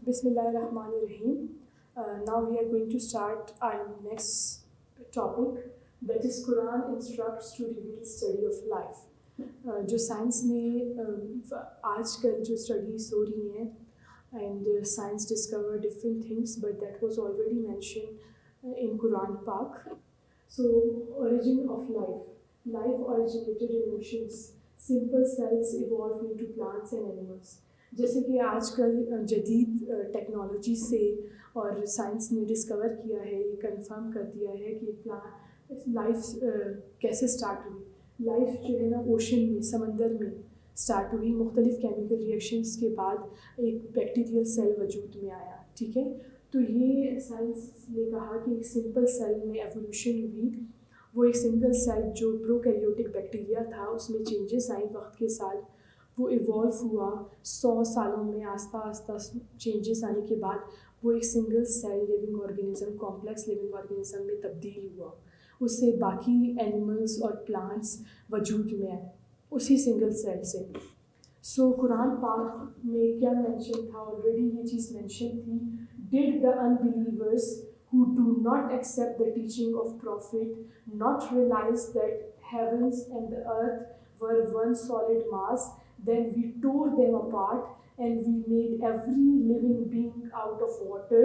Bismillahirrahmanirrahim. Now we are going to start our next topic, that is Quran instructs to reveal study of life. जो science में आजकल जो studies हो रही हैं and science discover different things but that was already mention in Quran पाक. So origin of life originated in oceans. Simple cells evolved into plants and animals. जैसे कि आजकल जदीद टेक्नोलॉजी से और साइंस ने डिस्कवर किया है, ये कंफर्म कर दिया है कि लाइफ कैसे स्टार्ट हुई. लाइफ जो है ना ओशन में, समंदर में स्टार्ट हुई. मुख्तलिफ केमिकल रिएक्शंस के बाद एक बैक्टीरियल सेल वजूद में आया. ठीक है, तो ये साइंस ने कहा कि एक सिंपल सेल में एवोल्यूशन हुई. वो एक सिंगल सेल जो प्रोकैरियोटिक बैक्टीरिया था उसमें चेंजेस आई वक्त के साथ. वो इवॉल्व हुआ 100 सालों में. आस्ता आस्ता चेंजेस आने के बाद वो एक single cell living organism, complex living organism में तब्दील हुआ. उससे बाकी एनिमल्स और प्लांट्स वजूद में आए उसी सिंगल सेल से. सो कुरान पाक में क्या मेंशन था, ऑलरेडी ये चीज़ मेंशन थी. Did the unbelievers who do not accept the teaching of Prophet not realize that heavens and the earth were one solid mass? Then we tore them apart and we made every living being out of water.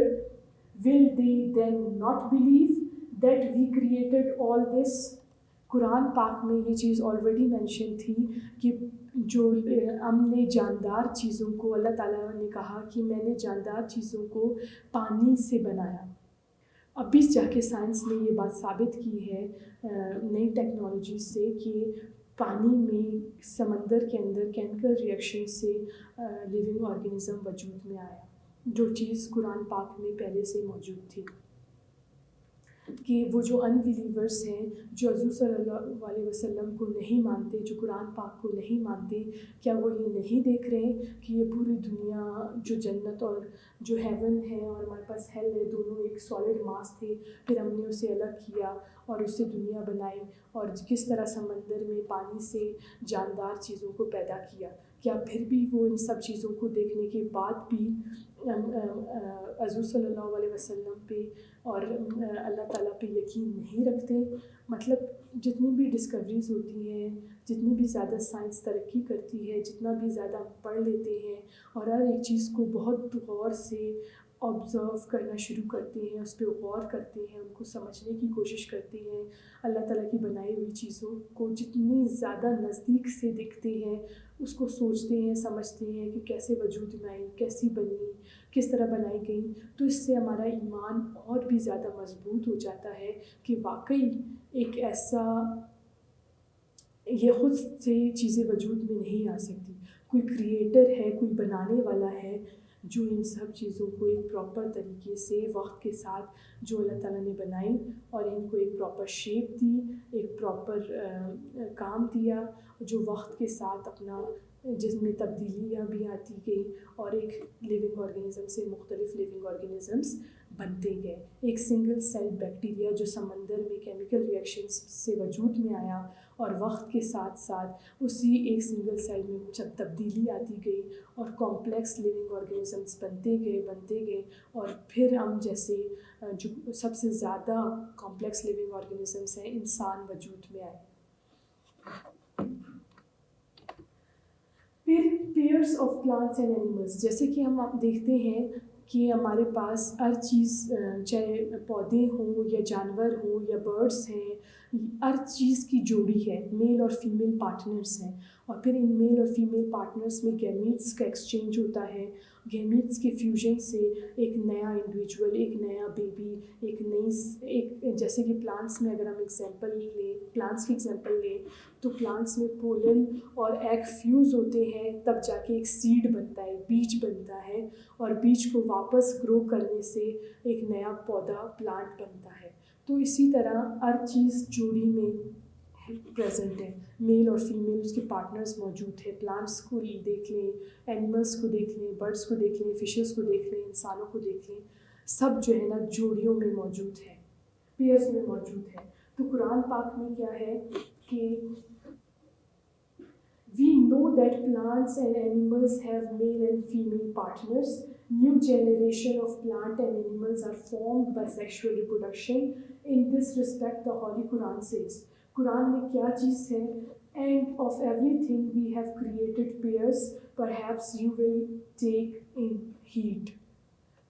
Will they then not believe that we created all this? Quran पाक में ये चीज़ already mention थी कि जो हमने जानदार चीज़ों को, अल्लाह ताला ने कहा कि मैंने जानदार चीज़ों को पानी से बनाया. अभी जाके साइंस ने ये बात साबित की है नई टेक्नोलॉजी से कि पानी में, समंदर के अंदर केमिकल रिएक्शन से लिविंग ऑर्गेनिज्म वजूद में आया, जो चीज़ कुरान पाक में पहले से मौजूद थी. कि वो जो अनबिलीवर्स हैं, जो हज़ूर सल्लल्लाहु अलैहि वसल्लम को नहीं मानते, जो कुरान पाक को नहीं मानते, क्या वो ये नहीं देख रहे हैं कि ये पूरी दुनिया, जो जन्नत और जो हेवन है और हमारे पास हेल है, दोनों एक सॉलिड मास थे. फिर हमने उसे अलग किया और उससे दुनिया बनाई और किस तरह समंदर में पानी से जानदार चीज़ों को पैदा किया. क्या फिर भी वो इन सब चीज़ों को देखने के बाद भी हज़ूर सल्लल्लाहु अलैहि वसल्लम पे और अल्लाह ताला पे यकीन नहीं रखते? मतलब जितनी भी डिस्कवरीज़ होती हैं, जितनी भी ज़्यादा साइंस तरक्की करती है, जितना भी ज़्यादा पढ़ लेते हैं और हर एक चीज़ को बहुत गौर से ऑब्ज़र्व करना शुरू करते हैं, उस पर गौर करते हैं, उनको समझने की कोशिश करते हैं, अल्लाह ताला की बनाई हुई चीज़ों को जितनी ज़्यादा नज़दीक से देखते हैं, उसको सोचते हैं, समझते हैं कि कैसे वजूद में आई, कैसी बनी, किस तरह बनाई गई, तो इससे हमारा ईमान और भी ज़्यादा मजबूत हो जाता है कि वाकई एक ऐसा, ये खुद से चीज़ें वजूद में नहीं आ सकती. कोई क्रिएटर है, कोई बनाने वाला है जो इन सब चीज़ों को एक प्रॉपर तरीके से वक्त के साथ जो अल्लाह ताला ने बनाई और इनको एक प्रॉपर शेप दी, एक प्रॉपर काम दिया, जो वक्त के साथ अपना, जिसमें तब्दीलियाँ भी आती गई और एक लिविंग ऑर्गेनिज्म से मुख्तलिफ लिविंग ऑर्गेनिजम्स बनते गए. एक सिंगल सेल बैक्टीरिया जो समंदर में केमिकल रिएक्शंस से वजूद में आया और वक्त के साथ साथ उसी एक सिंगल सेल में जब तब्दीली आती गई और कॉम्प्लेक्स लिविंग ऑर्गेनिजम्स बनते गए और फिर हम जैसे जो सबसे ज़्यादा कॉम्प्लेक्स लिविंग ऑर्गेनिजम्स हैं, इंसान वजूद में आए. फिर pairs of plants and animals, जैसे कि हम आप देखते हैं कि हमारे पास हर चीज़, चाहे पौधे हों या जानवर हों या बर्ड्स हैं, हर चीज़ की जोड़ी है, मेल और फीमेल पार्टनर्स हैं. और फिर इन मेल और फीमेल पार्टनर्स में गैमीट्स का एक्सचेंज होता है. गैमीट्स के फ्यूजन से एक नया इंडिविजुअल, एक नया बेबी, एक जैसे कि प्लांट्स में अगर हम प्लांट्स की एग्जांपल लें तो प्लांट्स में पोलन और एग फ्यूज़ होते हैं, तब जाके एक सीड बनता है, बीज बनता है और बीज को वापस ग्रो करने से एक नया पौधा, प्लांट बनता है. तो इसी तरह हर चीज़ जोड़ी में प्रेजेंट है, मेल और फीमेल उसके पार्टनर्स मौजूद है. प्लांट्स को देख लें, एनिमल्स को देख लें, बर्ड्स को देख लें, फिशेस को देख लें, इंसानों को देख लें, सब जो है ना जोड़ियों में मौजूद है, पेयर्स में मौजूद है. तो कुरान पाक में क्या है कि we know that plants and animals have male and female partners. New generation of plant and animals are formed by sexual reproduction. In this respect, the Holy Quran says, Quran में क्या चीज़ है? And of everything we have created pairs, perhaps you will take in heed.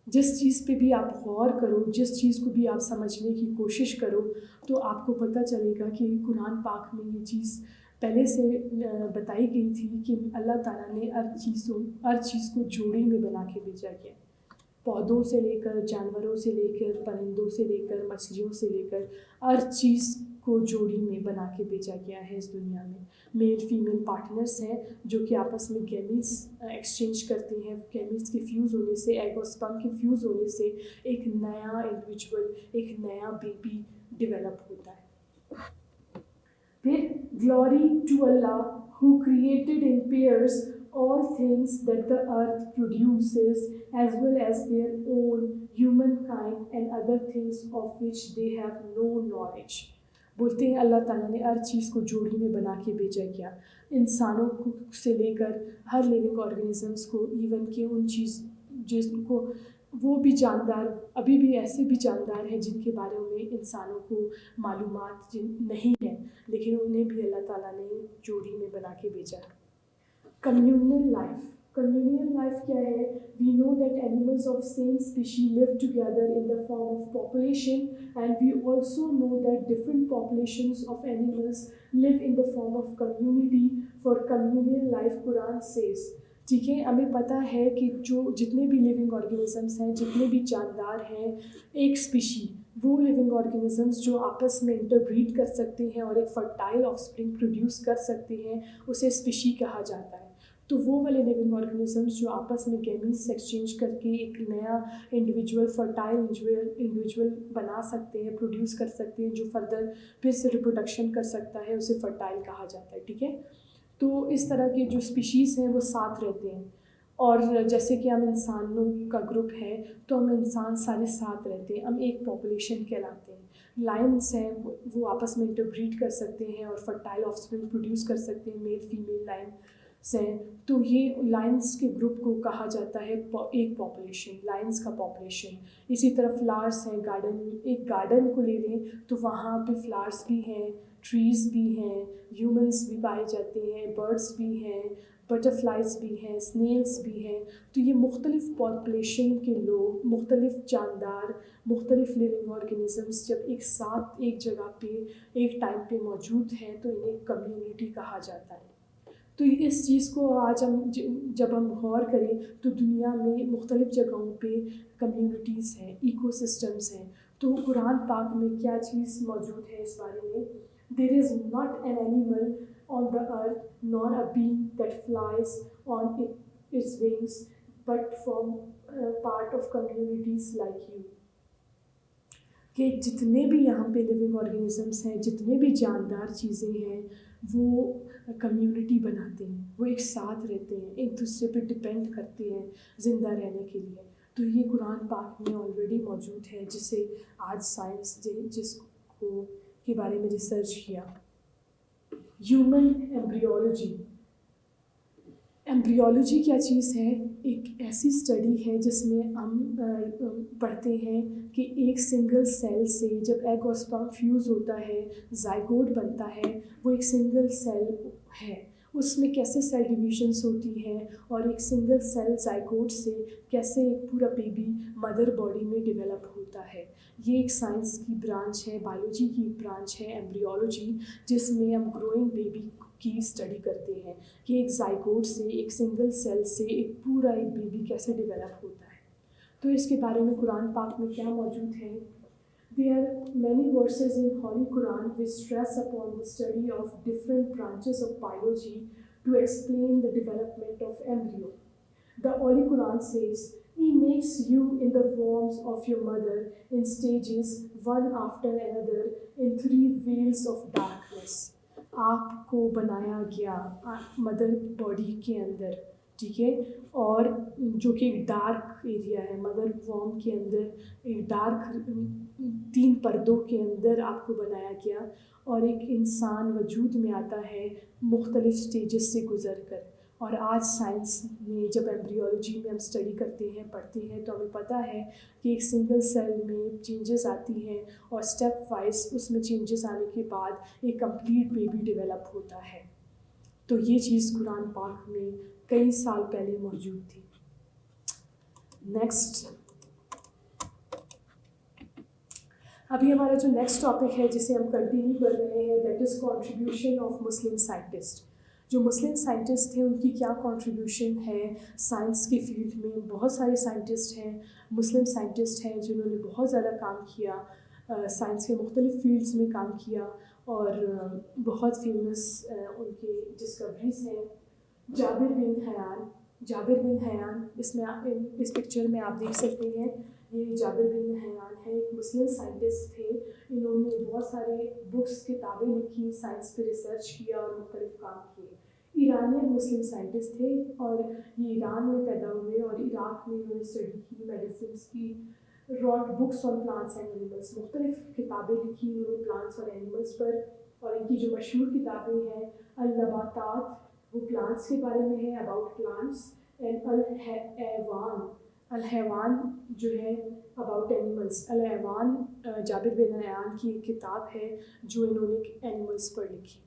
जिस चीज़ पे भी आप गौर करो, जिस चीज़ को भी आप समझने की कोशिश करो, तो आपको पता चलेगा कि कुरान पाक में ये चीज़ पहले से बताई गई थी कि अल्लाह ताला ने हर चीज़ को जोड़ी में बना के भेजा गया। पौधों से लेकर, जानवरों से लेकर, परिंदों से लेकर, मछलियों से लेकर, हर चीज़ को जोड़ी में बना के भेजा गया है इस दुनिया में। मेल फीमेल पार्टनर्स हैं जो कि आपस में गैमीट्स एक्सचेंज करते हैं। गैमीट्स के फ्यूज़ होने से, एग और स्पर्म के फ्यूज़ होने से एक नया इंडिविजुअल, एक नया बेबी डेवलप होता है। फिर glory to Allah who created in pairs all things that the earth produces, as well as their own humankind and other things of which they have no knowledge. बोलते हैं अल्लाह ताला ने हर चीज़ को जोड़ी में बना के भेजा गया, इंसानों को से लेकर हर लिविंग ऑर्गेनिजम्स को, इवन के उन चीज़ जिनको वो भी जानदार, अभी भी ऐसे भी जानदार हैं जिनके बारे में इंसानों को मालूमात नहीं है, लेकिन उन्हें भी अल्लाह ताला ने जोड़ी में बना के भेजा। कम्युनल लाइफ, कम्युनल लाइफ क्या है? We know that animals of same species live together in the form of population, and we also know that different populations of animals live in the form of community. For communal life Quran says, ठीक है, हमें पता है कि जो जितने भी living organisms हैं, जितने भी जानदार हैं, एक स्पीशी, वो लिविंग ऑर्गेनिजम्स जो आपस में इंटरब्रीड कर सकते हैं और एक फर्टाइल ऑफस्प्रिंग प्रोड्यूस कर सकते हैं, उसे स्पीशी कहा जाता है। तो वो वाले लिविंग ऑर्गेनिजम्स जो आपस में गैमीट्स एक्सचेंज करके एक नया इंडिविजुअल, फर्टाइल इंडिविजुअल बना सकते हैं, प्रोड्यूस कर सकते हैं, जो फर्दर फिर से रिप्रोडक्शन कर सकता है, उसे फर्टाइल कहा जाता है। ठीक है, तो इस तरह के जो स्पीशीज़ हैं वो साथ रहते हैं। और जैसे कि हम इंसानों का ग्रुप है, तो हम इंसान सारे साथ रहते हैं, हम एक पॉपुलेशन कहलाते हैं। लायंस हैं, वो आपस में इंटरब्रीड कर सकते हैं और फर्टाइल ऑफस्प्रिंग प्रोड्यूस कर सकते हैं, मेल फीमेल लायंस हैं। तो ये लायंस के ग्रुप को कहा जाता है एक पॉपुलेशन, लायंस का पॉपुलेशन। इसी तरह फ्लावर्स हैं, गार्डन, एक गार्डन को ले लें तो वहाँ पे फ्लावर्स भी हैं, ट्रीज़ भी हैं, ह्यूमंस भी पाए जाते हैं, बर्ड्स भी हैं, बटरफ्लाइज भी हैं, स्नेल्स भी हैं। तो ये मुख्तलिफ़ पॉपुलेशन के लोग, मुख्तलिफ़ जानदार, मुख्तलिफ़ लिविंग ऑर्गेनिजम्स जब एक साथ एक जगह पे एक टाइम पे मौजूद हैं, तो इन्हें कम्युनिटी कहा जाता है। तो इस चीज़ को आज हम जब हम गौर करें तो दुनिया में मुख्तलिफ़ जगहों पे कम्युनिटीज़ हैं, इकोसिस्टम्स हैं। तो कुरान पाक में क्या चीज़ मौजूद है इस बारे में? There is not an animal on the earth, nor a being that flies on its wings, but from part of communities like you. कि जितने भी यहाँ पे लिविंग ऑर्गेनिजम्स हैं, जितने भी जानदार चीज़ें हैं, वो कम्युनिटी बनाते हैं, वो एक साथ रहते हैं, एक दूसरे पे डिपेंड करते हैं ज़िंदा रहने के लिए। तो ये कुरान पाक में ऑलरेडी मौजूद है, जिसे आज साइंस जिसको के बारे में रिसर्च किया। ह्यूमन एम्ब्रियोलॉजी, एम्ब्रियोलॉजी क्या चीज़ है? एक ऐसी स्टडी है जिसमें हम पढ़ते हैं कि एक सिंगल सेल से जब एग और स्पर्म फ्यूज़ होता है, जाइगोट बनता है, वो एक सिंगल सेल है, उसमें कैसे सेल डिविजन्स होती हैं और एक सिंगल सेल जाइगोट से कैसे एक पूरा बेबी मदर बॉडी में डेवलप होता है। ये एक साइंस की ब्रांच है, बायोलॉजी की ब्रांच है एम्ब्रियोलॉजी, जिसमें हम ग्रोइंग बेबी की स्टडी करते हैं कि एक जाइगोट से, एक सिंगल सेल से एक पूरा एक बेबी कैसे डेवलप होता है। तो इसके बारे में कुरान पाक में क्या मौजूद है? There are many verses in Holy Quran which stress upon the study of different branches of biology to explain the development of embryo. The Holy Quran says, He makes you in the wombs of your mother in stages, one after another, in 3 veils of darkness. आपको बनाया गया mother body के अंदर, ठीक है, और जो कि एक डार्क एरिया है, मदर वॉर्म के अंदर एक डार्क 3 पर्दों के अंदर आपको बनाया गया, और एक इंसान वजूद में आता है मुख्तलिफ़ स्टेजेस से गुज़र कर, और आज साइंस में जब एम्ब्रियोलॉजी में हम स्टडी करते हैं, पढ़ते हैं, तो हमें पता है कि एक सिंगल सेल में चेंजेस आती हैं और स्टेप वाइज उसमें चेंजेस आने के बाद एक कंप्लीट बेबी डेवलप होता है। तो ये चीज़ कुरान पाक में कई साल पहले मौजूद थी। नेक्स्ट, अभी हमारा जो नेक्स्ट टॉपिक है जिसे हम कंटिन्यू कर रहे हैं, that is contribution of Muslim scientist. जो मुस्लिम साइंटिस्ट थे उनकी क्या कंट्रीब्यूशन है साइंस की फील्ड में। बहुत सारे साइंटिस्ट हैं, मुस्लिम साइंटिस्ट हैं जिन्होंने बहुत ज़्यादा काम किया, साइंस के मुख्तलिफ फील्ड्स में काम किया और बहुत फेमस उनके डिस्कवरीज हैं। जाबिर बिन हयान इसमें इस पिक्चर में आप देख सकते हैं, ये जाबिर बिन हयान है, एक मुस्लिम साइंटिस्ट थे। इन्होंने बहुत सारे बुक्स, किताबें लिखी, साइंस पे रिसर्च किया और मुख्तलिफ काम किए। ईरानियन मुस्लिम साइंटिस्ट थे और ये ईरान में पैदा हुए और इराक़ में इन्होंने स्टडी की, मेडिसिन की, wrote books on plants and animals, मुख्तलिफ किताबें लिखी इन्होंने प्लांट्स और एनिमल्स पर। और इनकी जो मशहूर किताबें हैं, अल-नबातात, वो प्लांट्स के बारे में है, अबाउट प्लांट्स, एंड अल-हैवान जो है about animals. Al Hayawan Jabir bin Hayyan की एक किताब है जो इन्होंने एनिमल्स पर लिखी।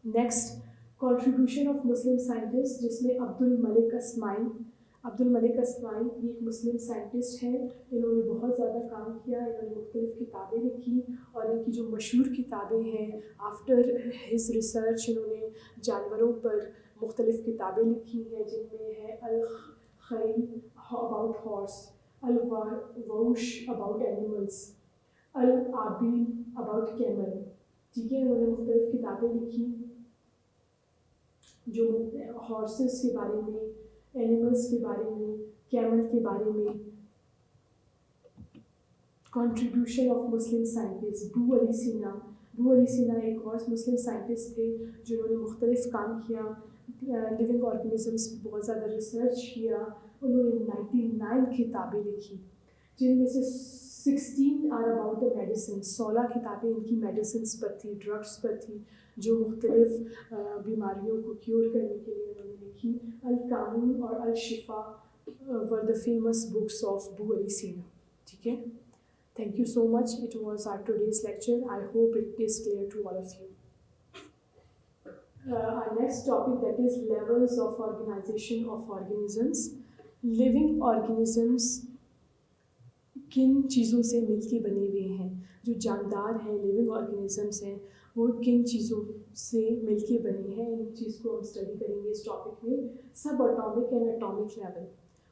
Next, contribution of Muslim scientist, जिसमें अब्दुल मलिक अस्माई ये एक मुस्लिम साइंटिस्ट हैं। इन्होंने बहुत ज़्यादा काम किया, इन्होंने मुख्तलिफ किताबें लिखी और इनकी जो मशहूर किताबें हैं, आफ्टर हिज रिसर्च इन्होंने जानवरों पर मुख्तलिफ किताबें लिखी हैं, जिनमें है al Khail about horse, al Wahsh about animals, al Abil about camel. ठीक है, इन्होंने मुख्तलिफ किताबें लिखी जो हॉर्सेस के बारे में, एनिमल्स के बारे में, कैमल के बारे में। कंट्रीब्यूशन ऑफ मुस्लिम साइंटिस्ट, बू अली सीना एक और मुस्लिम साइंटिस्ट थे जिन्होंने मुख्तलिफ काम किया, लिविंग ऑर्गेनिजम्स पर बहुत ज़्यादा रिसर्च किया। उन्होंने 99 किताबें लिखी, जिनमें से 16 आर अबाउट द मेडिसिन, 16 किताबें इनकी मेडिसिन पर थी, ड्रग्स पर थी, जो मुख्तलिफ बीमारियों को क्योर करने के लिए उन्होंने लिखी। अल-कानून और al Shifa were the famous books of Bu Ali Sina. ठीक है, thank you so much, it was our today's lecture, I hope it is clear to all of you. Our next topic, that is levels of organization of organisms. Living organisms किन चीज़ों से मिलके बने हुए हैं, जो जानदार हैं, लिविंग ऑर्गेनिजम्स हैं, वो किन चीज़ों से मिलके बने हैं, इन चीज़ को हम स्टडी करेंगे इस टॉपिक में। सब एटॉमिक एंड एटॉमिक लेवल,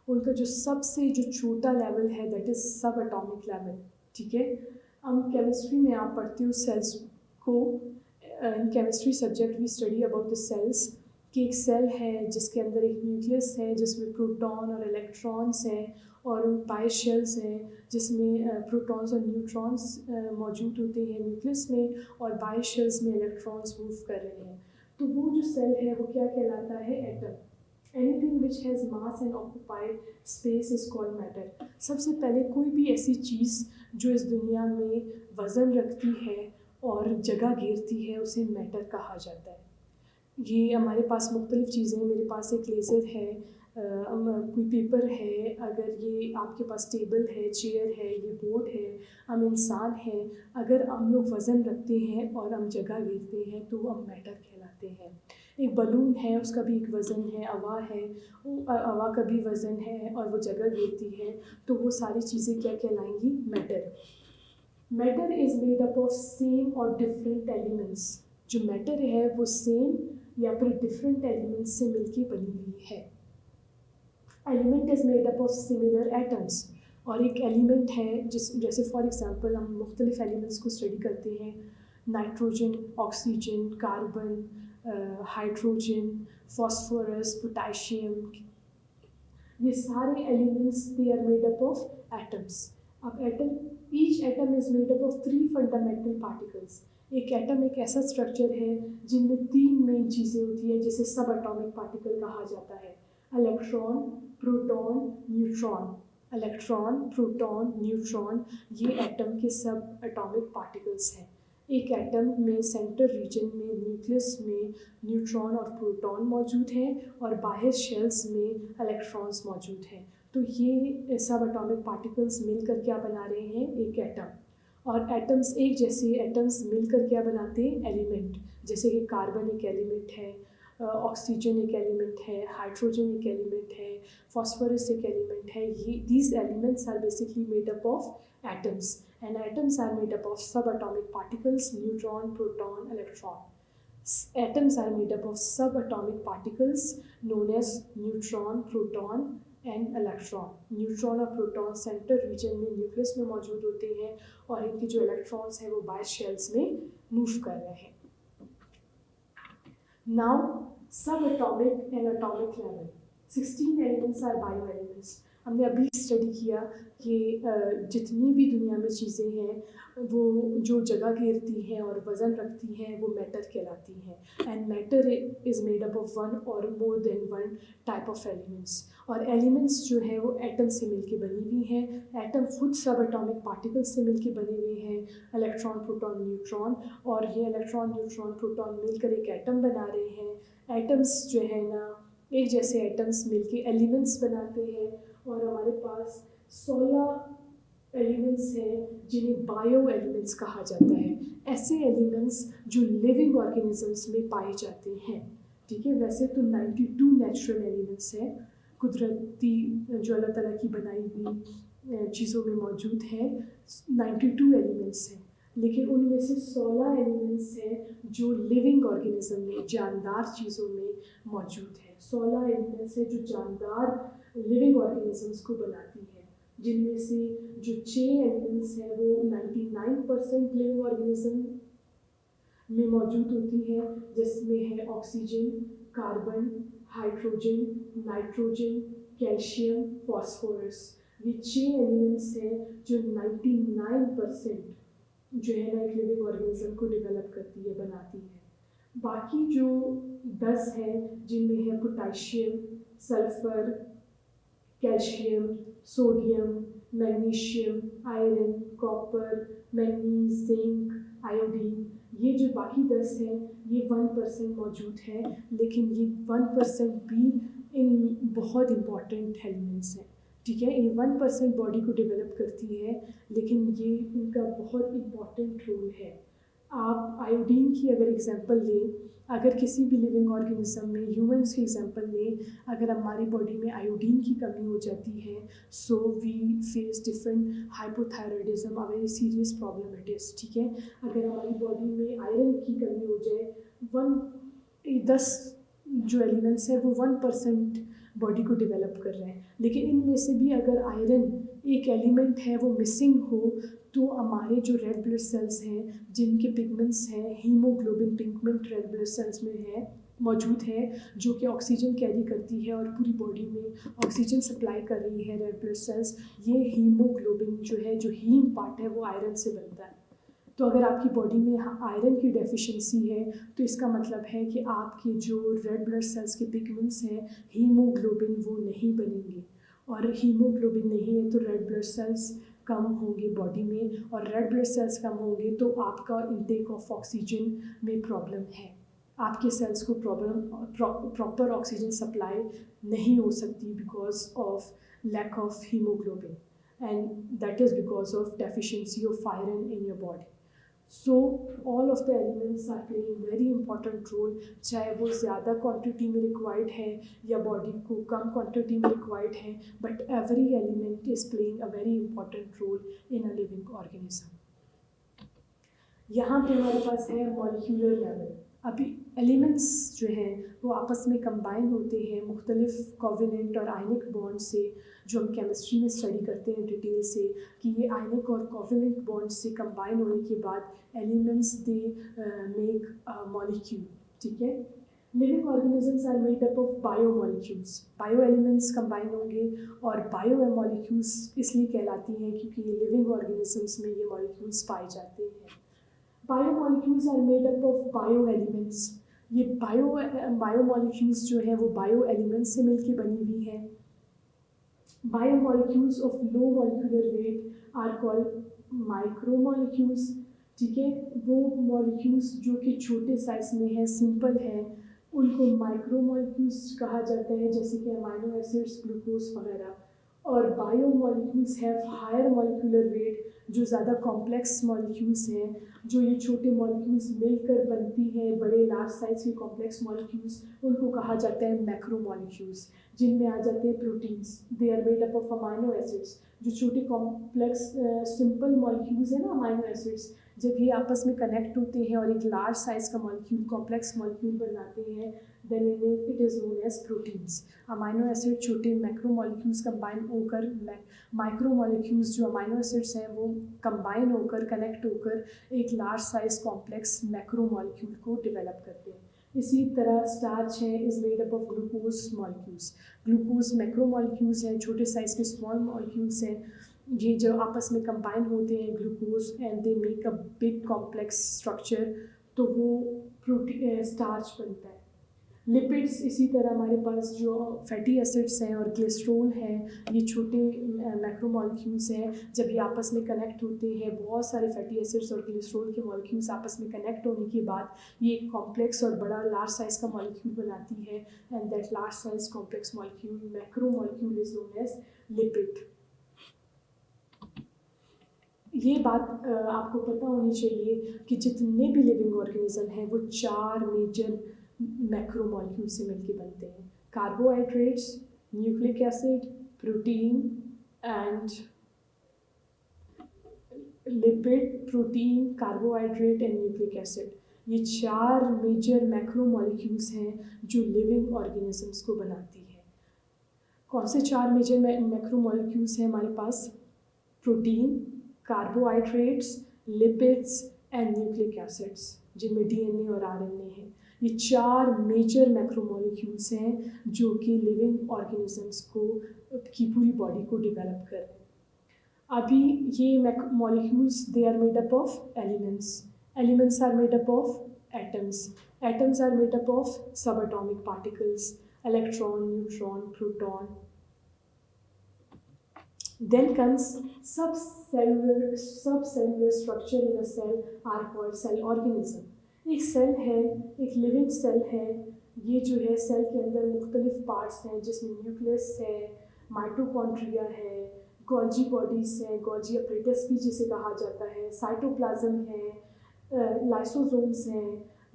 उनका जो सबसे जो छोटा लेवल है दैट इज़ सब एटॉमिक लेवल। ठीक है, हम केमिस्ट्री में आप पढ़ते हो सेल्स को, in chemistry subject we study about the cells, कि एक सेल है जिसके अंदर एक न्यूक्लियस है जिसमें प्रोटॉन और इलेक्ट्रॉन्स हैं, और बाई शेल्स हैं जिसमें प्रोटॉन्स और न्यूट्रॉन्स मौजूद होते हैं न्यूक्लियस में, और बाई शेल्स में इलेक्ट्रॉन्स मूव कर रहे हैं। तो वो जो सेल है वो क्या कहलाता है? Atom. Anything which has mass and occupied space is called matter. सबसे पहले कोई भी ऐसी चीज़ जो इस दुनिया में वज़न रखती है और जगह घेरती है उसे मैटर कहा जाता है। ये हमारे पास मुख्तलिफ़ चीज़ें, मेरे पास एक लेज़र है, कोई पेपर है, अगर ये आपके पास टेबल है, चेयर है, ये बोर्ड है, हम इंसान हैं, अगर हम लोग वज़न रखते हैं और हम जगह घेरते हैं तो हम मैटर कहलाते हैं। एक बलून है, उसका भी एक वज़न है, हवा का भी वज़न है और वो जगह घेरती है, तो वो सारी चीज़ें क्या कहलाएंगी? Matter. Matter is made up of same और डिफरेंट एलिमेंट्स। जो मैटर है वो सेम या फिर डिफरेंट एलिमेंट्स से मिलके बनी हुई है। Element is made up of similar atoms. और एक एलिमेंट है जैसे फॉर एग्जांपल हम मुख्तलिफ एलिमेंट्स को स्टडी करते हैं, nitrogen, oxygen, carbon, hydrogen, phosphorus, potassium, ये सारे elements they are made up of atoms. अब each atom is made up of 3 fundamental particles. एक एटम एक ऐसा स्ट्रक्चर है जिनमें 3 मेन चीज़ें होती हैं जिसे सब एटॉमिक पार्टिकल कहा जाता है। Electron, proton, neutron. Electron, proton, neutron, ये एटम के सब एटॉमिक पार्टिकल्स हैं। एक एटम में सेंटर रीजन में न्यूक्लियस में न्यूट्रॉन और प्रोटॉन मौजूद हैं और बाहर शेल्स में इलेक्ट्रॉन्स मौजूद हैं। तो ये सब एटॉमिक पार्टिकल्स मिलकर क्या बना रहे हैं, एक एटम। और एटम्स एक जैसे एटम्स मिलकर क्या बनाते हैं, एलिमेंट। जैसे कि कार्बन एक एलिमेंट है, ऑक्सीजन एक एलिमेंट है, हाइड्रोजन एक एलिमेंट है, फॉस्फोरस एक एलिमेंट है। ये these elements are basically made up of atoms and atoms are made up of subatomic particles, neutron, proton, electron. Atoms are made up of subatomic particles known as neutron, proton and electron. Neutron और proton center region में nucleus में मौजूद होते हैं और इनके जो electrons हैं वो बाहर शेल्स में मूव कर रहे हैं। Now subatomic and atomic level. 16 elements are bioelements. हमने अभी स्टडी किया कि जितनी भी दुनिया में चीज़ें हैं वो जो जगह घेरती हैं और वज़न रखती हैं वो मैटर कहलाती हैं। And matter is made up of one और more than one type of elements. और एलिमेंट्स जो है वो एटम से मिलके बनी हुई हैं। एटम खुद सब एटॉमिक पार्टिकल्स से मिलके बने हुए हैं, इलेक्ट्रॉन, प्रोटॉन, न्यूट्रॉन। और ये इलेक्ट्रॉन, न्यूट्रॉन, प्रोटॉन मिलकर एक एटम बना रहे हैं। एटम्स जो है ना, एक जैसे एटम्स मिलके एलिमेंट्स बनाते हैं। और हमारे पास 16 एलिमेंट्स हैं जिन्हें बायो एलिमेंट्स कहा जाता है। ऐसे एलिमेंट्स जो लिविंग ऑर्गेनिजम्स में पाए जाते हैं। ठीक है, वैसे तो 92 नेचुरल एलिमेंट्स हैं, कुदरती जो अल्लाह ताला की बनाई हुई चीज़ों में मौजूद हैं। 92 एलिमेंट्स हैं, लेकिन उनमें से 16 एलिमेंट्स हैं जो लिविंग ऑर्गेनिज्म में, जानदार चीज़ों में मौजूद है। 16 एलिमेंट्स हैं जो जानदार लिविंग ऑर्गेनिजम्स को बनाती है, जिनमें से जो 6 एलिमेंट्स हैं वो 99% लिविंग ऑर्गेनिज्म में मौजूद होती हैं, जिसमें है oxygen, carbon, hydrogen, nitrogen, calcium, phosphorus. ये 6 एलिमेंट्स हैं जो 99% जो है ना एक लिविंग ऑर्गेनिज्म को डेवलप करती है, बनाती है। बाकी जो 10 हैं जिनमें है potassium, sulphur, calcium, sodium, magnesium, iron, copper, manganese, zinc, iodine, ये जो बाकी 10 हैं ये 1% मौजूद है। लेकिन ये 1% भी इन बहुत इम्पॉर्टेंट एलिमेंट्स हैं। ठीक है, ये 1% बॉडी को डेवलप करती है, लेकिन ये इनका बहुत इम्पॉर्टेंट रोल है। आप आयोडीन की अगर एग्जांपल लें, अगर किसी भी लिविंग ऑर्गेनिज्म में, ह्यूमंस की एग्जांपल लें, अगर हमारी बॉडी में आयोडीन की कमी हो जाती है, so we face different hypothyroidism, a very serious problem it is. ठीक है, अगर हमारी बॉडी में आयरन की कमी हो जाए, 10 जो एलिमेंट्स हैं वो 1% बॉडी को डेवलप कर रहे हैं, लेकिन इनमें से भी अगर आयरन एक एलिमेंट है वो मिसिंग हो तो हमारे जो रेड ब्लड सेल्स हैं जिनके पिगमेंट्स हैं, haemoglobin pigment red blood cells में है, मौजूद है, जो कि ऑक्सीजन कैरी करती है और पूरी बॉडी में ऑक्सीजन सप्लाई कर रही है रेड ब्लड सेल्स। ये हीमोग्लोबिन जो है, जो हीम पार्ट है, वो आयरन से बनता है। तो अगर आपकी बॉडी में आयरन की डेफिशिएंसी है तो इसका मतलब है कि आपके जो रेड ब्लड सेल्स के पिगमेंट्स हैं, हीमोग्लोबिन, वो नहीं बनेंगे। और हीमोग्लोबिन नहीं है तो रेड ब्लड सेल्स कम होंगे बॉडी में, और रेड ब्लड सेल्स कम होंगे तो आपका इंटेक ऑफ ऑक्सीजन में प्रॉब्लम है। आपके सेल्स को प्रॉपर ऑक्सीजन सप्लाई नहीं हो सकती because of lack of haemoglobin, and that is because of deficiency of iron in your body. So all of the elements are playing very important role, चाहे वो ज़्यादा quantity में required है या body को कम क्वांटिटी में रिक्वायर्ड है, but every element is playing a very important role in a living organism. यहाँ पे हमारे पास है मॉलिक्यूलर लेवल। अभी एलिमेंट्स जो हैं वो आपस में कंबाइन होते हैं मुख्तलिफ कोवेलेंट और आयनिक बॉन्ड से, जो हम केमिस्ट्री में स्टडी करते हैं डिटेल से, कि ये आयनिक और कोवेलेंट बॉन्ड से कंबाइन होने के बाद एलिमेंट्स दे मेक मॉलिक्यूल। ठीक है, living organisms are made up of bio molecules. Bio elements combine होंगे और बायो मॉलिक्यूल्स इसलिए कहलाती हैं क्योंकि लिविंग ऑर्गेनिजम्स में ये मॉलिक्यूल्स पाए जाते हैं। Biomolecules are made up of bio elements. ये बायोमॉलिक्यूल्स जो है वो बायो एलिमेंट्स से मिलके बनी हुई हैं। Biomolecules of low molecular weight are called micromolecules. ठीक है। वो मॉलिक्यूल्स जो कि छोटे साइज में है, सिंपल है, उनको माइक्रो मॉलिक्यूल्स कहा जाता है, जैसे कि अमाइनो एसिड्स, ग्लूकोज वगैरह। और bio molecules have higher molecular weight, जो ज़्यादा कॉम्प्लेक्स मॉलिक्यूल्स हैं, जो ये छोटे मॉलिक्यूल्स मिलकर बनती हैं बड़े लार्ज साइज के कॉम्प्लेक्स मॉलिक्यूल्स, उनको कहा जाता है मैक्रो मॉलिक्यूल्स, जिनमें आ जाते हैं proteins. They are made up of amino acids. जो छोटे कॉम्प्लेक्स सिंपल मॉलिक्यूल्स हैं ना, अमाइनो एसिड्स, जब ये आपस में कनेक्ट होते हैं और एक लार्ज साइज का मॉलिक्यूल, कॉम्प्लेक्स मॉलिक्यूल बनाते हैं, then it is known as proteins. Amino acid छोटे मैक्रो मॉलिक्यूल्स कंबाइन होकर, माइक्रो मॉलिक्यूल्स जो अमाइनो एसिड्स हैं वो कंबाइन होकर, कनेक्ट होकर एक large size complex macro molecule को डेवलप करते हैं। इसी तरह स्टार्च है, is made up of glucose molecules. Glucose macro molecules हैं, छोटे साइज के स्मॉल मॉलिक्यूल्स हैं, ये जो आपस में कंबाइन होते हैं glucose, and they make a big complex structure, तो वो प्रोटीन स्टार्च बनता है। लिपिड्स इसी तरह हमारे पास जो फैटी एसिड्स हैं और कोलेस्ट्रॉल हैं, ये छोटे मैक्रो मॉलिक्यूल्स हैं। जब ये आपस में कनेक्ट होते हैं, बहुत सारे फैटी एसिड्स और कोलेस्ट्रॉल के मॉलिक्यूल्स आपस में कनेक्ट होने के बाद ये एक कॉम्प्लेक्स और बड़ा लार्ज साइज का मॉलिक्यूल बनाती है, and that large size complex molecule, macro molecule, is known as lipid. ये बात आपको पता होनी चाहिए कि जितने भी लिविंग ऑर्गेनिज्म हैं वो 4 मेजर मैक्रो मॉलिक्यूल से मिलके बनते हैं। Carbohydrates, nucleic acid, protein and lipid. Protein, carbohydrate and nucleic acid, ये 4 मेजर मैक्रो मॉलिक्यूल्स हैं जो लिविंग ऑर्गेनिजम्स को बनाती है। कौन से 4 मेजर मैक्रो मॉलिक्यूल्स हैं हमारे पास? Protein, carbohydrates, lipids and nucleic acids, जिनमें डीएनए और आरएनए है। ये 4 मेजर मैक्रोमोलिक्यूल्स हैं जो कि लिविंग ऑर्गेनिजम्स को की पूरी बॉडी को डेवलप कर रहे हैं। अभी ये molecules, they are made up of elements. Elements are made up of atoms. Atoms are made up of सब atomic particles, electron, neutron, proton. Then comes subcellular structure in a cell are called cell organism. एक cell है, एक living cell है। ये जो है cell के अंदर मुख्तलिफ पार्ट्स हैं, जिसमें न्यूक्लियस है, माइटोकॉन्ड्रिया है, गोल्जी बॉडीज है, गोल्जी अपरेटस भी जिसे कहा जाता है, साइटोप्लाज्म है, लाइसोसोम्स हैं,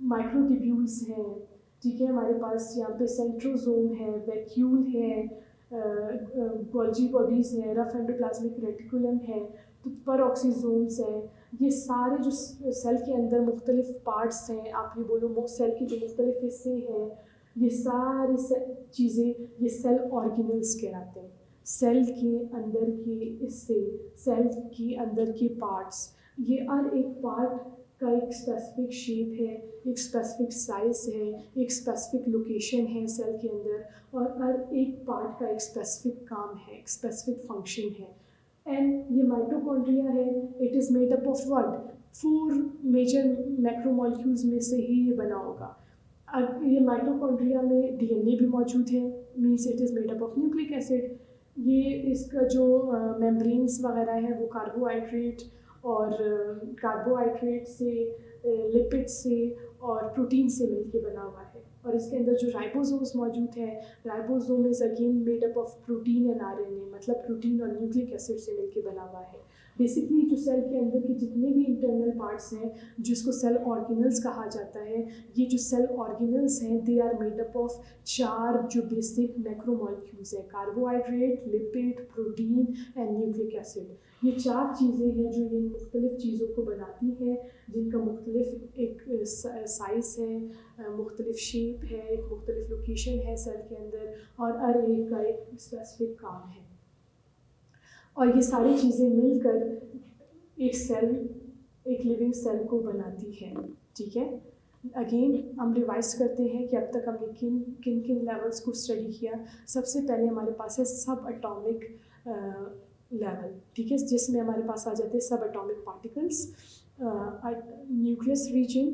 माइक्रोट्यूब्यूल्स हैं। ठीक है, हमारे पास यहाँ पे सेंट्रोसोम है, वैक्यूल है, गोल्जी बॉडीज़ हैं, रफ एंडोप्लाज्मिक रेटिकुलम है, तो परऑक्सीजोम्स हैं। ये सारे जो सेल के अंदर मुख्तलिफ पार्ट्स हैं, आप ये बोलो सेल के जो मुख्तलिफ हिस्से हैं, ये सारी चीज़ें ये सेल ऑर्गेनल्स कहलाते हैं। सेल के अंदर के हिस्से, सेल के अंदर के पार्ट्स, ये हर एक पार्ट का एक स्पेसिफिक शेप है, एक स्पेसिफिक साइज़ है, एक स्पेसिफिक लोकेशन है सेल के अंदर, और हर एक पार्ट का एक स्पेसिफिक काम है, एक स्पेसिफिक फंक्शन है। एंड ये माइटोकॉन्ड्रिया है, it is made up of what? 4 major macromolecules में से ही ये बना होगा। अब ये माइटोकॉन्ड्रिया में डीएनए भी मौजूद है, means it is made up of nucleic acid. ये इसका जो मेम्ब्रेन्स वगैरह है वो कार्बोहाइड्रेट और कार्बोहाइड्रेट से, लिपिड से और प्रोटीन से मिलके बना हुआ है। और इसके अंदर जो राइबोसोम्स मौजूद है, ribosome is again made up of protein and RNA, मतलब प्रोटीन और न्यूक्लिक एसिड से मिलके बना हुआ है। बेसिकली जो सेल के अंदर के जितने भी इंटरनल पार्ट्स हैं, जिसको सेल ऑर्गेनल्स कहा जाता है, ये जो सेल ऑर्गेनल्स हैं they are made up of 4 जो बेसिक मैक्रोमोलिक्यूल्स हैं, carbohydrate, lipid, protein and nucleic acid. ये 4 चीज़ें हैं जो इन मुख्तलिफ़ चीज़ों को बनाती हैं, जिनका मुख्तलिफ एक साइज़ है, मुख्तलिफ शेप है, एक मुख्तलिफ लोकेशन है सेल के अंदर, और हर एक का एक स्पेसिफिक काम है। और ये सारी चीज़ें मिलकर एक सेल, एक लिविंग सेल को बनाती है। ठीक है, अगेन हम रिवाइज करते हैं कि अब तक हमने किन किन किन लेवल्स को स्टडी किया। सबसे पहले हमारे पास है सब एटॉमिक लेवल, ठीक है, जिसमें हमारे पास आ जाते हैं सब atomic particles, nucleus region.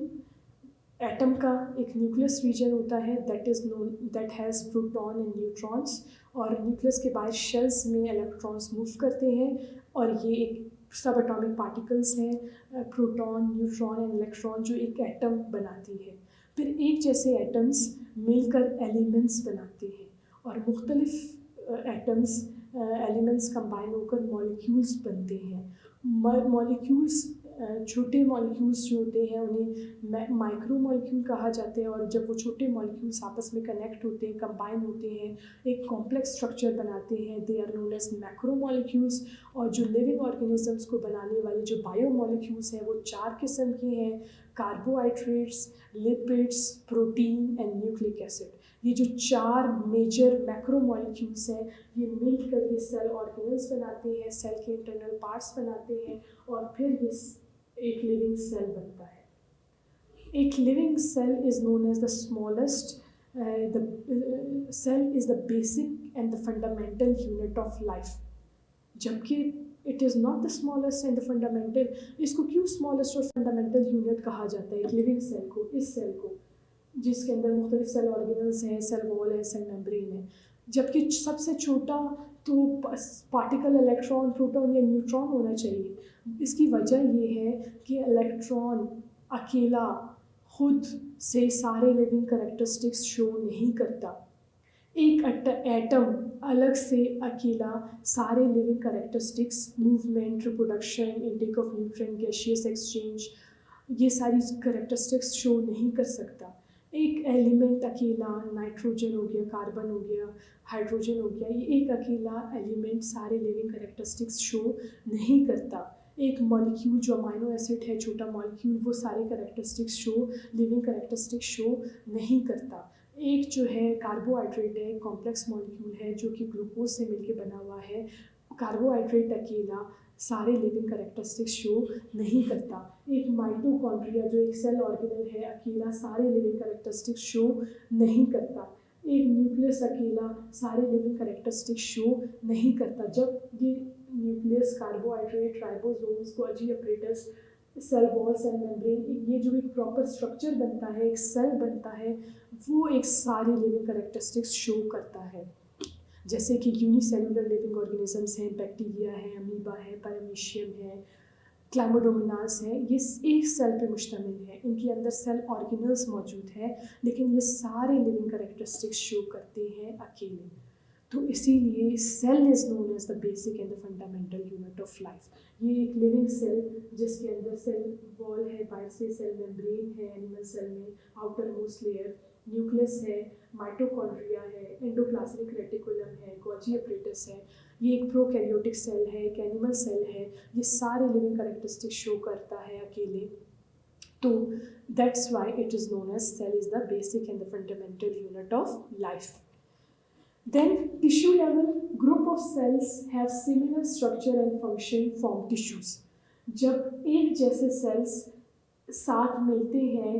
Atom का एक न्यूक्लियस रीजन होता है that is known, that has proton and neutrons, और न्यूक्लियस के बाहर शेल्स में इलेक्ट्रॉन्स मूव करते हैं, और ये एक सब एटॉमिक पार्टिकल्स हैं, प्रोटॉन, न्यूट्रॉन एंड इलेक्ट्रॉन, जो एक एटम बनाती है। फिर एक जैसे एटम्स मिलकर एलिमेंट्स बनाते हैं, और मुख्तलिफ एटम्स एलिमेंट्स कंबाइन होकर मॉलिक्यूल्स बनते हैं। मॉलिक्यूल्स, छोटे मॉलिक्यूल्स जो होते हैं उन्हें माइक्रो मॉलिक्यूल कहा जाता है, और जब वो छोटे मॉलिक्यूल्स आपस में कनेक्ट होते हैं, कंबाइन होते हैं, एक कॉम्प्लेक्स स्ट्रक्चर बनाते हैं, they are known as macro molecules. और जो लिविंग ऑर्गेनिजम्स को बनाने वाले जो बायो मॉलिक्यूल्स हैं वो 4 किस्म के हैं: carbohydrates, lipids, protein and nucleic acid. ये जो 4 मेजर मैक्रो मॉलिक्यूल्स हैं, ये मिलकर ये सेल ऑर्गेनल्स बनाते हैं, सेल के इंटरनल पार्ट्स बनाते हैं, और फिर ये एक लिविंग सेल बनता है। एक living cell is known as the smallest, the cell is the basic and the fundamental unit of life, जबकि it is not the smallest and the fundamental. इसको क्यों स्मॉलेस्ट और फंडामेंटल यूनिट कहा जाता है एक लिविंग सेल को, इस सेल को जिसके अंदर मुख्तलिफ सेल ऑर्गेनल्स हैं, सेल वॉल है, सेल मेम्ब्रेन है, जबकि सबसे छोटा तो पार्टिकल इलेक्ट्रॉन, प्रोटॉन या न्यूट्रॉन होना चाहिए। इसकी वजह ये है कि इलेक्ट्रॉन अकेला खुद से सारे लिविंग करैक्टरिस्टिक्स शो नहीं करता। एक एटम अलग से अकेला सारे living characteristics, movement, reproduction, intake of nutrient, gaseous exchange, ये सारी करैक्टरिस्टिक्स शो नहीं कर सकता। एक एलिमेंट अकेला, नाइट्रोजन हो गया, कार्बन हो गया, हाइड्रोजन हो गया, ये एक अकेला एलिमेंट सारे लिविंग करैक्टरिस्टिक्स शो नहीं करता। एक मॉलिक्यूल जो अमाइनो एसिड है, छोटा मॉलिक्यूल, वो सारे characteristics show, living characteristics show नहीं करता। एक जो है कार्बोहाइड्रेट है, कॉम्प्लेक्स मॉलिक्यूल है जो कि ग्लूकोज से मिलके बना हुआ है। कार्बोहाइड्रेट अकेला सारे लिविंग करैक्टरिस्टिक्स शो नहीं करता। एक माइटोकॉन्ड्रिया जो एक सेल ऑर्गेनल है, अकेला सारे लिविंग करैक्टरिस्टिक्स शो नहीं करता। एक न्यूक्लियस अकेला सारे लिविंग करैक्टरिस्टिक्स शो नहीं करता। जब ये nucleus, carbohydrate, ribosomes, Golgi operators, cell wall, cell membrane, ये जो एक प्रॉपर स्ट्रक्चर बनता है, एक सेल बनता है, वो एक सारी लिविंग करैक्टरिस्टिक्स शो करता है। जैसे कि यूनिसेलुलर लिविंग ऑर्गेनिजम्स हैं, बैक्टीरिया है, अमीबा है, पैरामीशियम है, क्लाइमोडोमोनास है, ये एक सेल पे मुश्तमिल है। इनके अंदर सेल ऑर्गेनल्स मौजूद हैं, लेकिन ये सारे लिविंग करैक्टरिस्टिक्स शो करते हैं अकेले। तो इसीलिए cell is known as the basic and the fundamental unit of life. ये एक लिविंग सेल जिसके अंदर सेल वॉल है, बाहर से सेल मेम्ब्रेन है एनिमल सेल में, आउटर मोस्ट लेयर, न्यूक्लियस है, माइटोकॉन्ड्रिया है, एंडोप्लाज्मिक रेटिकुलम है, गोल्गी ऑपरेटस है, ये एक प्रोकैरियोटिक सेल है, एक एनिमल सेल है, ये सारे लिविंग करैक्टरिस्टिक्स शो करता है अकेले। तो that's why it is known as cell is the basic and the fundamental unit of life. Then tissue level, group of cells have similar structure and function form tissues. जब एक जैसे sales साथ मिलते हैं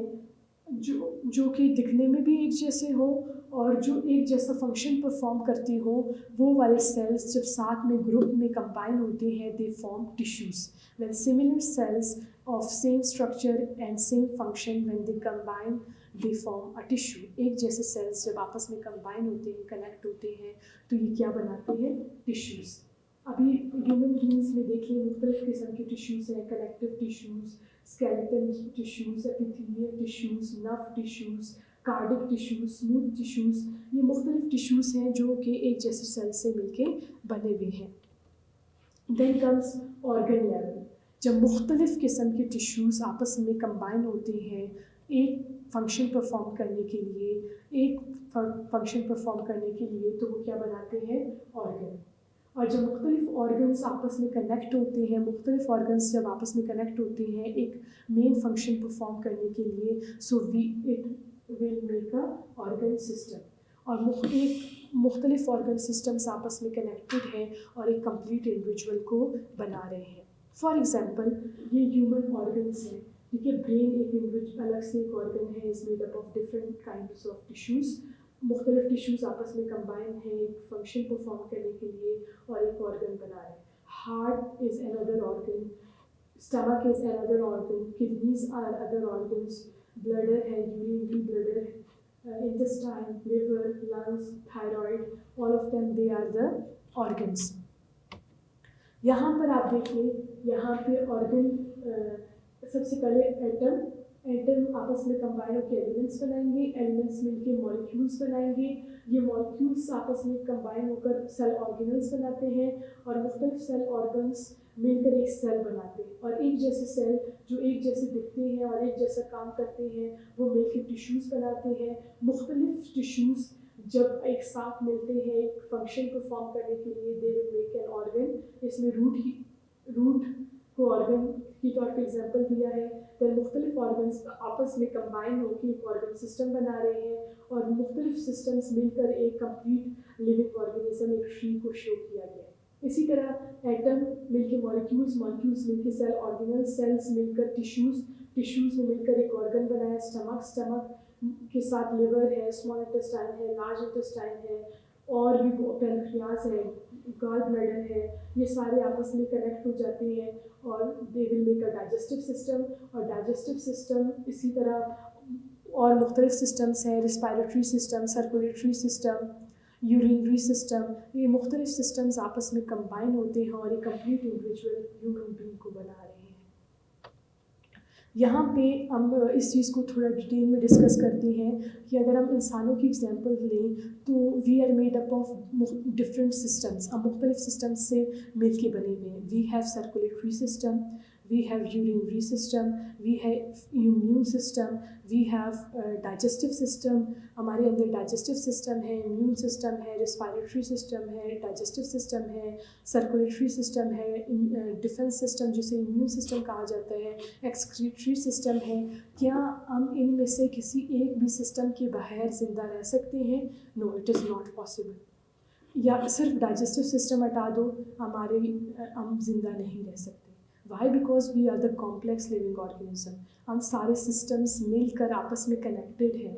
जो कि दिखने में भी एक जैसे हो और जो एक जैसा फंक्शन परफॉर्म करती हो, वो वाले सेल्स जब साथ में ग्रुप में कंबाइन होते हैं, they form tissues. When similar cells of same structure and same function, when they combine, they form a tissue. एक जैसे सेल्स जब आपस में कंबाइन होते हैं, कनेक्ट होते हैं, तो ये क्या बनाते हैं? टिश्यूज़। अभी ह्यूमन बींग्स में देखिए मुख्तलिफ किस्म के टिश्यूज़ हैं, connective tissues, skeleton tissues, epithelial tissues, nerve tissues, cardiac tissues, smooth tissues, ये मुख्तलिफ टिश्यूज़ हैं जो कि एक जैसे सेल से मिलके बने हुए हैं। Then comes organ level. जब मुख्तलिफ किस्म के टिश्यूज़ आपस में कंबाइन होते हैं एक फंक्शन परफॉर्म करने के लिए, तो वो क्या बनाते हैं? ऑर्गन। और जब मुख्तलिफ ऑर्गन्स आपस में कनेक्ट होते हैं, मुख्तलिफ ऑर्गन्स जब आपस में कनेक्ट होते हैं एक मेन फंक्शन परफॉर्म करने के लिए, so it will make a organ system. और एक मुख्तलिफ ऑर्गन सिस्टम्स आपस में कनेक्टेड हैं और एक कंप्लीट इंडिविजुअल को बना रहे हैं। फॉर एग्जांपल ये ह्यूमन ऑर्गन्स हैं, ठीक है। ब्रेन एक इंडिविजुअल अलग से एक ऑर्गन है, is made up of different kinds of tissues. मुख्तलिफ टिश्यूज़ आपस में कंबाइन हैं एक फंक्शन परफॉर्म करने के लिए और एक ऑर्गन बना रहे हैं। Heart is another organ, stomach is another organ, kidneys are other organs, bladder है, urinary bladder, intestine, liver, lungs, thyroid, all of them they are the organs. यहाँ पर आप देखिए यहाँ पे ऑर्गन, सबसे पहले एटम आपस में कंबाइन होकर एलिमेंट्स बनाएंगे, एलिमेंट्स मिलके मॉलिक्यूल्स बनाएंगे, ये मॉलिक्यूल्स आपस में कंबाइन होकर सेल ऑर्गेनल्स बनाते हैं, और मुख्तलिफ सेल ऑर्गन्स मिलकर एक सेल बनाते हैं, और एक जैसे सेल जो एक जैसे दिखते हैं और एक जैसा काम करते हैं वो मिलकर टिश्यूज़ बनाते हैं। मुख्तलिफ टिश्यूज़ जब एक साथ मिलते हैं एक फंक्शन परफॉर्म करने के लिए, they will make an organ. इसमें रूट को ऑर्गन के तौर पे एग्जांपल दिया है। फिर मुख्तलिफ ऑर्गन्स आपस में कंबाइन होकर एक ऑर्गन सिस्टम बना रहे हैं, और मुख्तलिफ सिस्टम्स मिलकर एक कंप्लीट लिविंग ऑर्गेनिज्म, एक ट्री को शो किया गया है। इसी तरह एटम मिलकर मॉलिक्यूल्स, मॉलिक्यूल्स मिलकर सेल ऑर्गेनल्स, सेल्स मिलकर टिश्यूज़, टिश्यूज़ ने मिलकर एक ऑर्गन बनाया स्टमक, स्टमक के साथ लिवर है, स्मॉल इंटेस्टाइन है, लार्ज इंटेस्टाइन है, और भी पैनक्रियाज है, गॉल ब्लैडर है। ये सारे आपस में कनेक्ट हो जाते हैं और they will make a digestive system. और डाइजेस्टिव सिस्टम इसी तरह और मुख्तलिफ सिस्टम्स हैं, respiratory system, circulatory system, urinary system. ये मुख्तलिफ सिस्टम्स आपस में कंबाइन होते हैं और एक कंप्लीट इंडिविजुअल ह्यूमन बीइंग को बना रहे हैं। यहाँ पे हम इस चीज़ को थोड़ा डिटेल में डिस्कस करते हैं कि अगर हम इंसानों की एग्जांपल लें तो we are made up of different systems. हम मुख्तलिफ सिस्टम्स से मिल के बने हुए हैं। We have circulatory system, we have urinary system, we have immune system, we have digestive system। हमारे अंदर digestive system है, immune system है, respiratory system है, digestive system है, circulatory system है, defense system जिसे immune system कहा जाता है, excretory system है। क्या हम इनमें से किसी एक भी सिस्टम के बगैर ज़िंदा रह सकते हैं? No, it is not possible। या सिर्फ digestive system हटा दो, हम ज़िंदा नहीं रह सकते। Why? Because we are the complex living organism। हम सारे systems मिलकर आपस में connected हैं।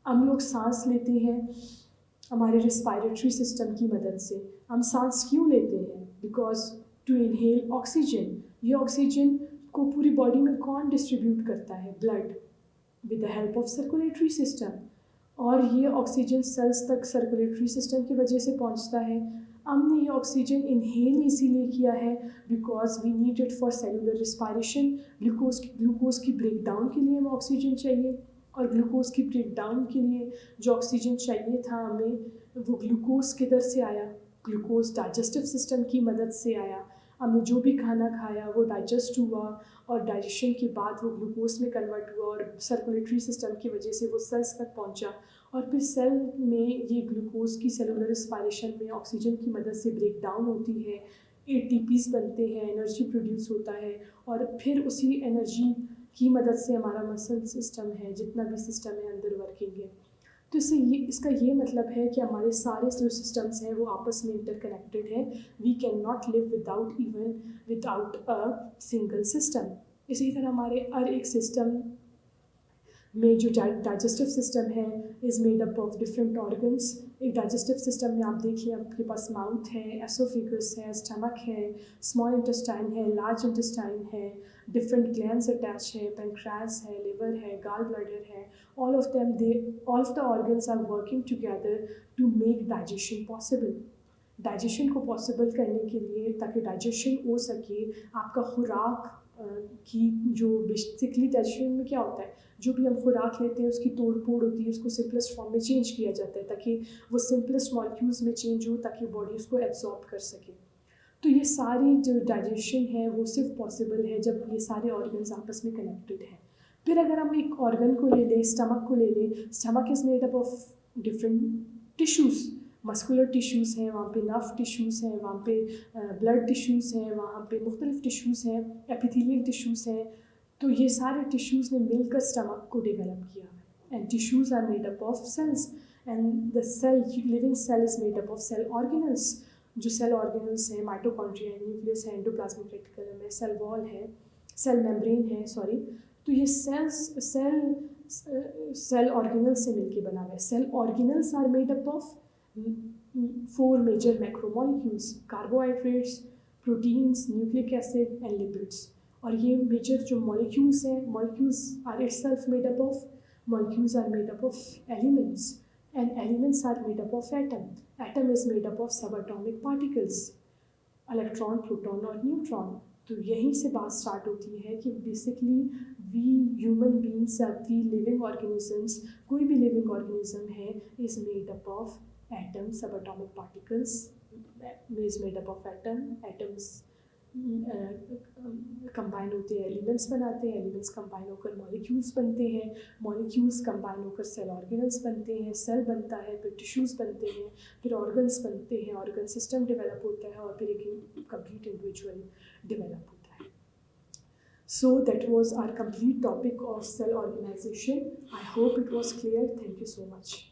हम लोग सांस लेते हैं हमारे respiratory system की मदद से। हम सांस क्यों लेते हैं? Because to inhale oxygen। ये oxygen को पूरी बॉडी में कौन डिस्ट्रीब्यूट करता है? Blood, with the help of circulatory system। और ये ऑक्सीजन सेल्स तक सर्कुलेटरी सिस्टम की वजह से पहुंचता है। हमने ये ऑक्सीजन इनहेल इसीलिए किया है because we need it for cellular respiration. Glucose की ब्रेक डाउन के लिए हमें ऑक्सीजन चाहिए, और ग्लूकोज की ब्रेक डाउन के लिए जो ऑक्सीजन चाहिए था हमें, वो ग्लूकोज किधर से आया? ग्लूकोज डाइजेस्टिव सिस्टम की मदद से आया। हमने जो भी खाना खाया वो डाइजेस्ट हुआ, और डाइजेशन के बाद वो ग्लूकोज में कन्वर्ट हुआ, और सर्कुलेटरी सिस्टम की वजह से वो सेल्स तक पहुंचा, और फिर सेल में ये ग्लूकोज की सेलुलर रिस्पायरेशन में ऑक्सीजन की मदद से ब्रेक डाउन होती है, एटीपीज बनते हैं, एनर्जी प्रोड्यूस होता है, और फिर उसी एनर्जी की मदद से हमारा मसल सिस्टम है, जितना भी सिस्टम है अंदर वर्किंग है। तो इसका ये मतलब है कि हमारे सारे जो सिस्टम्स हैं वो आपस में इंटरकनेक्टेड है। We can not live without a single system. इसी तरह हमारे हर एक सिस्टम में जो डाइजेस्टिव सिस्टम है is made up of different organs. एक डाइजेस्टिव सिस्टम में आप देखिए आपके पास माउथ है, एसोफेगस है, स्टमक है, स्मॉल इंटेस्टाइन है, लार्ज इंटेस्टाइन है, डिफरेंट ग्लैंड्स अटैच है, पैनक्रियाज है, लिवर है, गॉल ब्लैडर है। All of the organs are working together to make digestion possible. Digestion को पॉसिबल करने के लिए, ताकि डाइजेशन हो सके, आपका खुराक की जो बेसिकली डाइजेशन में क्या होता है, जो भी हम खुराक लेते हैं उसकी तोड़ फोड़ होती है, उसको सिंपलेस्ट फॉर्म में चेंज किया जाता है ताकि वो सिंपलेस्ट मॉलिक्यूल्स में चेंज हो, ताकि बॉडी उसको एब्जॉर्ब कर सके। तो ये सारी जो डाइजेशन है वो सिर्फ पॉसिबल है जब ये सारे ऑर्गन्स आपस में कनेक्टेड हैं। फिर अगर हम एक ऑर्गन को ले लें, स्टमक को ले लें, stomach is made up of different tissues. Muscular tissues हैं, वहाँ पे नर्व टिश्यूज़ हैं, वहाँ पे ब्लड टिश्यूज़ हैं, वहाँ पे मुख्तलिफ टिश्यूज़ हैं, एपिथेलियल टिश्यूज़ हैं। तो ये सारे टिश्यूज़ ने मिलकर स्टमक को डेवलप किया है। And tissues are made up of cells, and the cell, living cell is made up of cell organelles. जो सेल ऑर्गेनल्स हैं, माइटोकॉन्ड्रिया है, न्यूक्लियस है, एंडोप्लाज्मिक रेटिकुलम है, सेल वॉल है, सेल मेम्ब्रेन है, सॉरी। तो ये सेल ऑर्गेनल्स से मिलके बना हुआ है। Cell organelles are made up of 4 major macromolecules: carbohydrates, proteins, nucleic acid and lipids। और ये मेजर जो मॉलिक्यूल्स हैं, molecules are itself made up of, molecules are made up of elements, and elements are made up of atom is made up of subatomic particles, electron, proton और neutron. तो यहीं से बात start होती है कि basically we human beings, we living organisms, कोई भी लिविंग ऑर्गेनिज्म है is made up of atom, सब atomic particles is made up of atoms combine होते हैं, एलिमेंट्स बनाते हैं, एलिमेंट्स कंबाइन होकर मॉलिक्यूल्स बनते हैं, मॉलिक्यूल्स कंबाइन होकर सेल ऑर्गेनल्स बनते हैं, सेल बनता है, फिर टिश्यूज़ बनते हैं, फिर ऑर्गन्स बनते हैं, ऑर्गन सिस्टम डेवलप होता है और फिर एक कंप्लीट इंडिविजुअल डेवलप होता है. So that was our complete topic of cell organization. I hope it was clear. Thank you so much.